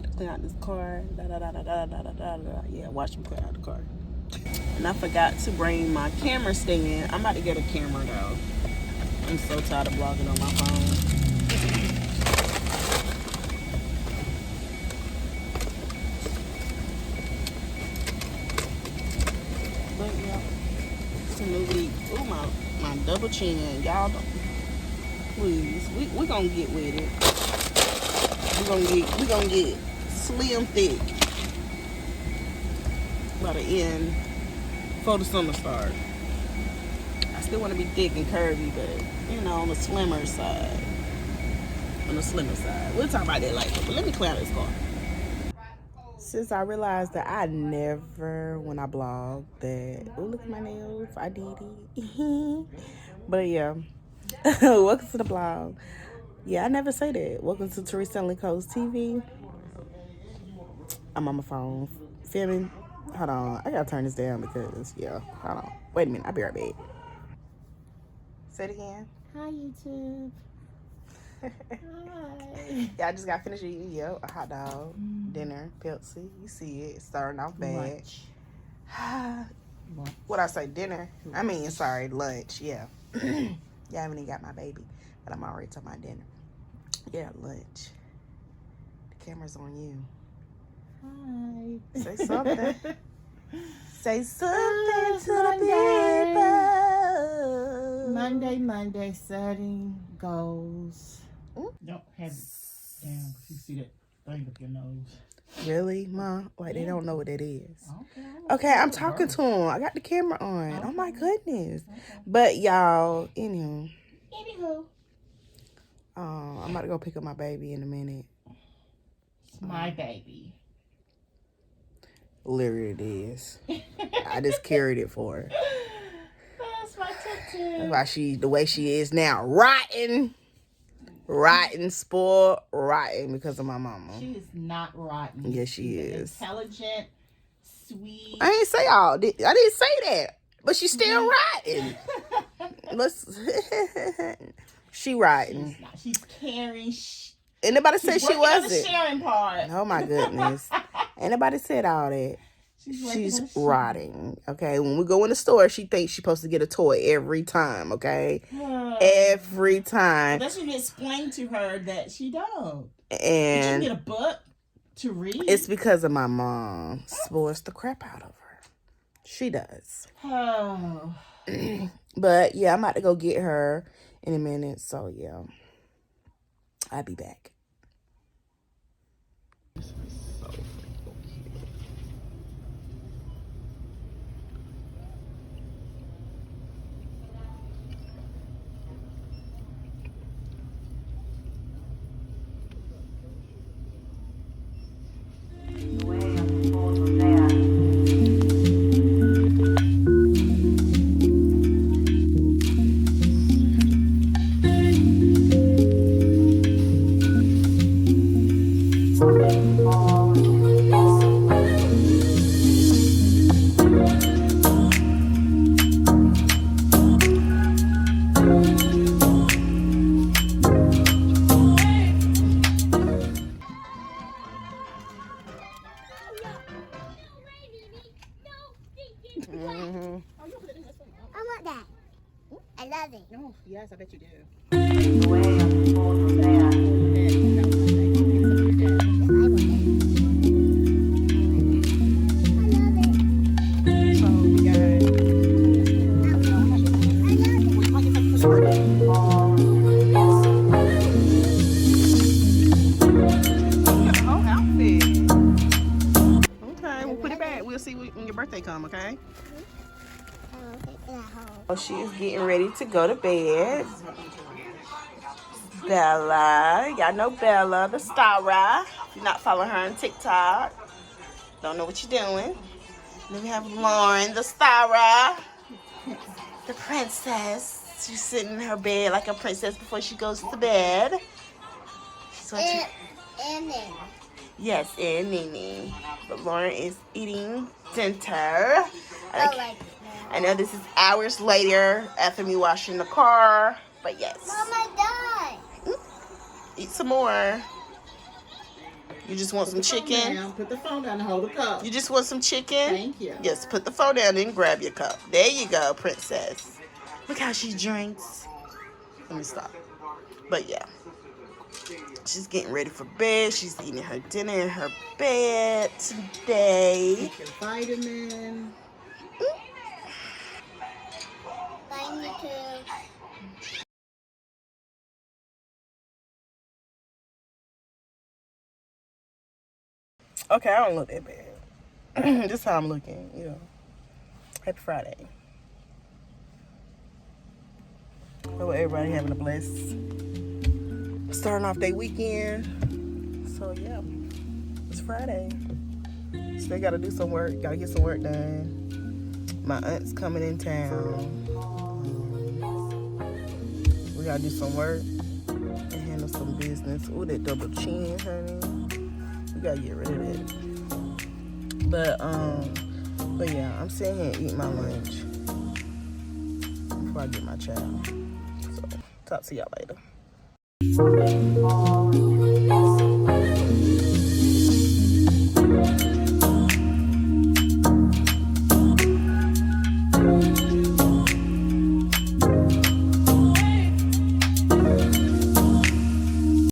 to clean out this car. Yeah, watch me clean out the car. And I forgot to bring my camera stand. I'm about to get a camera though. I'm so tired of vlogging on my phone. But yeah, it's a new week. Ooh, my double chin. Y'all don't, please. We gonna get with it. We gonna get slim thick by the end before the summer start. I still want to be thick and curvy, but you know, on the slimmer side. On the slimmer side. We'll talk about that later. But let me clear out this car. Since I realized that I never, when I blog, that, oh, look at my nails, I did it. But yeah, welcome to the blog. Yeah, I never say that. Welcome to Teresa and Coast TV. I'm on my phone filming. Hold on, I gotta turn this down because, yeah, hold on. Wait a minute, I'll be right back. Say it again. Hi, YouTube. Hi. Yeah, I just got finished eating, a hot dog, dinner, Pepsi. You see it, it's starting off bad. Lunch. What I say, dinner? I mean, sorry, lunch, yeah. Yeah, I haven't even got my baby, but I'm already talking about dinner. Yeah, lunch. The camera's on you. Hi. Say something. Say something to Monday. the people. Monday, setting goals. Don't have it down. You see that thing up your nose. Really, Ma? Like, they don't know what that is. Okay, I'm talking to him. I got the camera on. Okay. Oh, my goodness. Okay. But, y'all, Anywho. I'm about to go pick up my baby in a minute. It's my baby. Literally, it is. I just carried it for her. That's my tutu. That's why the way she is now, rotten, spoiled, rotten because of my mama. She is not rotten. Yes, she is. Intelligent, sweet. I ain't say all. I didn't say that, but she's still rotten. She rotten. She's caring. Anybody said she wasn't? The sharing part. Oh my goodness. Anybody said all that. She's rotting. Okay. When we go in the store, she thinks she's supposed to get a toy every time. Okay. Every time. That should be explained to her that she don't. And she get a book to read. It's because of my mom. Spoils the crap out of her. She does. Oh. But yeah, I'm about to go get her in a minute. So yeah, I'll be back. I want that. I love it. No, yes, I bet you do. We'll see when your birthday come, okay? Oh, she is getting ready to go to bed. Bella, y'all know Bella, the star. If you're not following her on TikTok, don't know what you're doing. Then we have Lauren, the star, the princess. She's sitting in her bed like a princess before she goes to bed. And Nene. Yes, and Nene. But Lauren is eating dinner. I know this is hours later after me washing the car, but yes. Mama, die. Eat some more. You just want some Put the phone chicken? down. Put the phone down and hold the cup. You just want some chicken? Thank you. Yes, put the phone down and grab your cup. There you go, princess. Look how she drinks. Let me stop. But yeah. She's getting ready for bed. She's eating her dinner in her bed today. Take your vitamin. Bye, me too. Okay, I don't look that bad. Just how I'm looking, you know. Happy Friday. Hope everybody having a blessed starting off their weekend. So yeah, it's Friday. Still gotta do some work. Gotta get some work done. My aunt's coming in town. We gotta do some work and handle some business. Ooh, that double chin, honey. We gotta get rid of it. But yeah, I'm sitting here eating my lunch before I get my child. So talk to y'all later.